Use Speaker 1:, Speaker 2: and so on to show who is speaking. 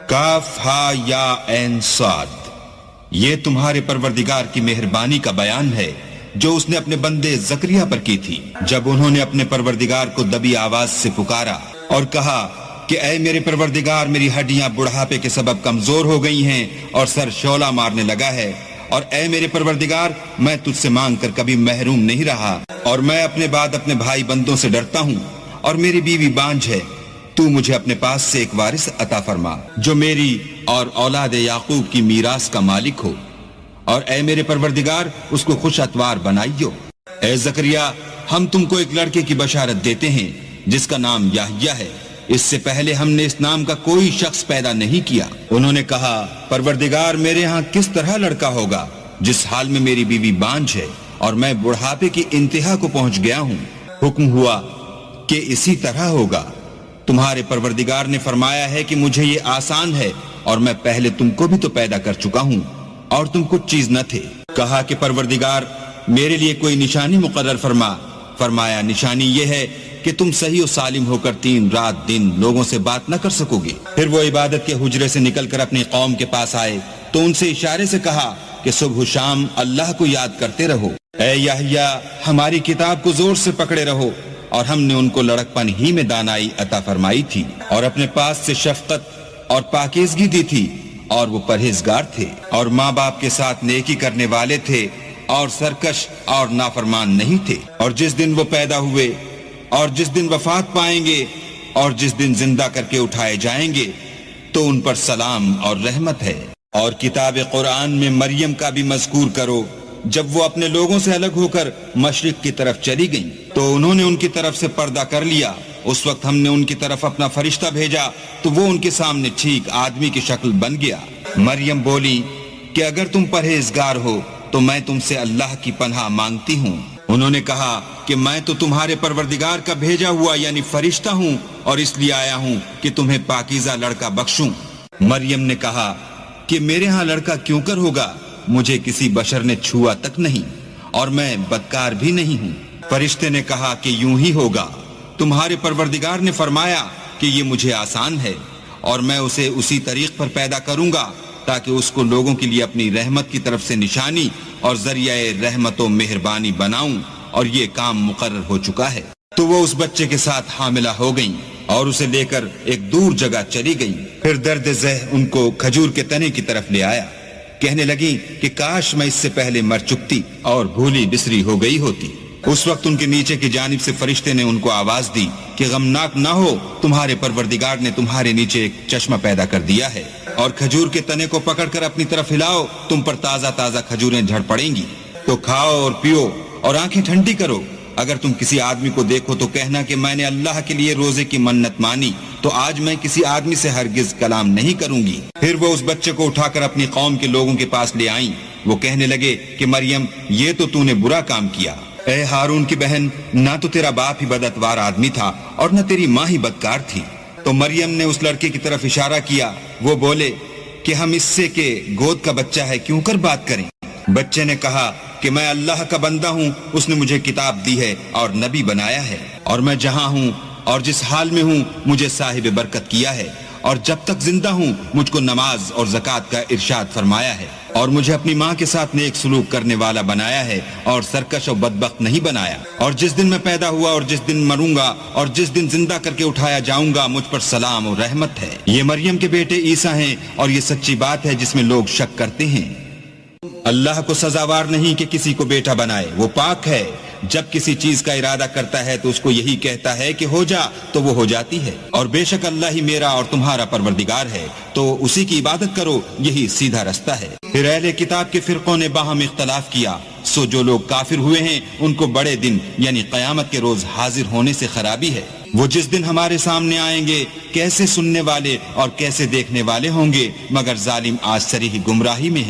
Speaker 1: کاف ہا یا عین صاد، یہ تمہارے پروردگار کی مہربانی کا بیان ہے جو اس نے اپنے بندے زکریا پر کی تھی جب انہوں نے اپنے پروردگار کو دبی آواز سے پکارا اور کہا کہ اے میرے پروردگار، میری ہڈیاں بڑھاپے کے سبب کمزور ہو گئی ہیں اور سر شعلہ مارنے لگا ہے، اور اے میرے پروردگار، میں تجھ سے مانگ کر کبھی محروم نہیں رہا، اور میں اپنے بعد اپنے بھائی بندوں سے ڈرتا ہوں، اور میری بیوی بانجھ ہے، تو مجھے اپنے پاس سے ایک وارث عطا فرما جو میری اور اولاد یعقوب کی میراث کا مالک ہو، اور اے میرے پروردگار اس کو خوش اتوار بنائیو۔ اے زکریا، ہم تم کو ایک لڑکے کی بشارت دیتے ہیں جس کا نام یحییٰ ہے، اس سے پہلے ہم نے اس نام کا کوئی شخص پیدا نہیں کیا۔ انہوں نے کہا، پروردگار، میرے ہاں کس طرح لڑکا ہوگا جس حال میں میری بیوی بانجھ ہے اور میں بڑھاپے کی انتہا کو پہنچ گیا ہوں؟ حکم ہوا کہ اسی طرح ہوگا۔ تمہارے پروردگار نے فرمایا ہے کہ مجھے یہ آسان ہے، اور میں پہلے تم کو بھی تو پیدا کر چکا ہوں اور تم کچھ چیز نہ تھے۔ کہا کہ پروردگار، میرے لیے کوئی نشانی مقرر فرما۔ فرمایا، نشانی یہ ہے کہ تم صحیح و سالم ہو کر 3 رات دن لوگوں سے بات نہ کر سکو گے۔ پھر وہ عبادت کے حجرے سے نکل کر اپنی قوم کے پاس آئے تو ان سے اشارے سے کہا کہ صبح و شام اللہ کو یاد کرتے رہو۔ اے یحییٰ، ہماری کتاب کو زور سے پکڑے رہو، اور ہم نے ان کو لڑکپن ہی میں دانائی عطا فرمائی تھی اور اپنے پاس سے شفقت اور پاکیزگی دی تھی، اور وہ پرہیزگار تھے اور ماں باپ کے ساتھ نیکی کرنے والے تھے اور سرکش اور نافرمان نہیں تھے۔ اور جس دن وہ پیدا ہوئے اور جس دن وفات پائیں گے اور جس دن زندہ کر کے اٹھائے جائیں گے تو ان پر سلام اور رحمت ہے۔ اور کتاب قرآن میں مریم کا بھی مذکور کرو، جب وہ اپنے لوگوں سے الگ ہو کر مشرق کی طرف چلی گئیں تو انہوں نے ان کی طرف سے پردہ کر لیا۔ اس وقت ہم نے ان کی طرف اپنا فرشتہ بھیجا تو وہ ان کے سامنے ٹھیک آدمی کی شکل بن گیا۔ مریم بولی کہ اگر تم پرہیزگار ہو تو میں تم سے اللہ کی پناہ مانگتی ہوں۔ انہوں نے کہا کہ میں تو تمہارے پروردگار کا بھیجا ہوا یعنی فرشتہ ہوں، اور اس لیے آیا ہوں کہ تمہیں پاکیزہ لڑکا بخشوں۔ مریم نے کہا کہ میرے ہاں لڑکا کیوں کر ہوگا؟ مجھے کسی بشر نے چھوا تک نہیں، اور میں بدکار بھی نہیں ہوں۔ فرشتے نے کہا کہ یوں ہی ہوگا، تمہارے پروردگار نے فرمایا کہ یہ مجھے آسان ہے، اور میں اسے اسی طریق پر پیدا کروں گا تاکہ اس کو لوگوں کے لیے اپنی رحمت کی طرف سے نشانی اور ذریعہ رحمت و مہربانی بناؤں، اور یہ کام مقرر ہو چکا ہے۔ تو وہ اس بچے کے ساتھ حاملہ ہو گئیں اور اسے لے کر ایک دور جگہ چلی گئیں۔ پھر درد ذہ ان کو کھجور کے تنے کی طرف لے آیا، کہنے لگی کہ کاش میں اس سے پہلے مر چکتی اور بھولی بسری ہو گئی ہوتی۔ اس وقت ان کے نیچے کی جانب سے فرشتے نے ان کو آواز دی کہ غمناک نہ ہو، تمہارے پروردگار نے تمہارے نیچے ایک چشمہ پیدا کر دیا ہے، اور کھجور کے تنے کو پکڑ کر اپنی طرف ہلاؤ، تم پر تازہ تازہ کھجوریں جھڑ پڑیں گی، تو کھاؤ اور پیو اور آنکھیں ٹھنڈی کرو۔ اگر تم کسی آدمی کو دیکھو تو کہنا کہ میں نے اللہ کے لیے روزے کی منت مانی، تو آج میں کسی آدمی سے ہرگز کلام نہیں کروں گی۔ پھر وہ اس بچے کو اٹھا کر اپنی قوم کے لوگوں کے پاس لے آئیں۔ وہ کہنے لگے کہ مریم، یہ تو نے برا کام کیا۔ اے ہارون کی بہن، نہ تو تیرا باپ ہی بدعتوار آدمی تھا اور نہ تیری ماں ہی بدکار تھی۔ تو مریم نے اس لڑکے کی طرف اشارہ کیا۔ وہ بولے کہ ہم اس سے کہ گود کا بچہ ہے کیوں کر بات کریں؟ بچے نے کہا کہ میں اللہ کا بندہ ہوں، اس نے مجھے کتاب دی ہے اور نبی بنایا ہے، اور میں جہاں ہوں اور جس حال میں ہوں مجھے صاحب برکت کیا ہے، اور جب تک زندہ ہوں مجھ کو نماز اور زکوٰۃ کا ارشاد فرمایا ہے، اور مجھے اپنی ماں کے ساتھ نیک سلوک کرنے والا بنایا ہے اور سرکش و بدبخت نہیں بنایا، اور جس دن میں پیدا ہوا اور جس دن مروں گا اور جس دن زندہ کر کے اٹھایا جاؤں گا مجھ پر سلام اور رحمت ہے۔ یہ مریم کے بیٹے عیسیٰ ہیں، اور یہ سچی بات ہے جس میں لوگ شک کرتے ہیں۔ اللہ کو سزاوار نہیں کہ کسی کو بیٹا بنائے، وہ پاک ہے۔ جب کسی چیز کا ارادہ کرتا ہے تو اس کو یہی کہتا ہے کہ ہو جا تو وہ ہو جاتی ہے، اور بے شک اللہ ہی میرا اور تمہارا پروردگار ہے، تو اسی کی عبادت کرو، یہی سیدھا رستہ ہے۔ پھر اہل کتاب کے فرقوں نے باہم اختلاف کیا، سو جو لوگ کافر ہوئے ہیں ان کو بڑے دن یعنی قیامت کے روز حاضر ہونے سے خرابی ہے۔ وہ جس دن ہمارے سامنے آئیں گے کیسے سننے والے اور کیسے دیکھنے والے ہوں گے، مگر ظالم آج سری ہی گمراہی میں ہے۔